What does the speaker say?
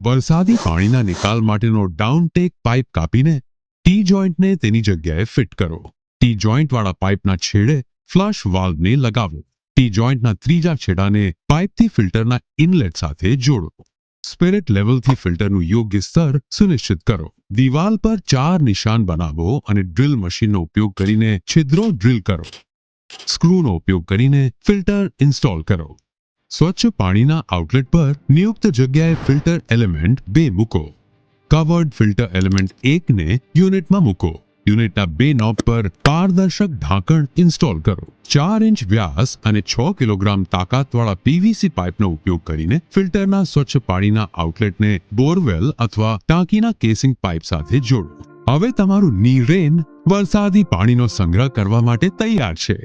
વરસાદી પાણીના નિકાલ માટેનો ડાઉનટેક પાઇપ કાપીને ટી જોઇન્ટને તેની જગ્યાએ ફિટ કરો. ટી જોઇન્ટવાળા પાઇપના છેડે ફ્લશ વાલ્વને લગાવો. ટી જોઇન્ટના ત્રીજા છેડાને પાઇપથી ફિલ્ટરના ઇનલેટ સાથે જોડો. સ્પિરિટ લેવલથી ફિલ્ટરનું યોગ્ય સ્તર સુનિશ્ચિત કરો. દિવાલ પર 4 નિશાન બનાવો અને ડ્રિલ મશીનનો ઉપયોગ કરીને છિદ્રો ડ્રિલ કરો. સ્ક્રૂનો ઉપયોગ કરીને ફિલ્ટર ઇન્સ્ટોલ કરો. સ્વચ્છ પાણીના આઉટલેટ પર નિયુક્ત જગ્યાએ ફિલ્ટર એલિમેન્ટ 2 મૂકો. કવર્ડ ફિલ્ટર એલિમેન્ટ 1 ને યુનિટમાં મૂકો. યુનિટના 2 નોબ પર પારદર્શક ઢાંકણ ઇન્સ્ટોલ કરો. 4 ઇંચ વ્યાસ અને 6 કિલોગ્રામ તાકાતવાળા પીવીસી પાઇપનો ઉપયોગ કરીને ફિલ્ટરના સ્વચ્છ પાણીના આઉટલેટને બોરવેલ અથવા ટાંકીના કેસિંગ પાઇપ સાથે જોડો. હવે તમારું ની રેન વરસાદી પાણીનો સંગ્રહ કરવા માટે તૈયાર છે.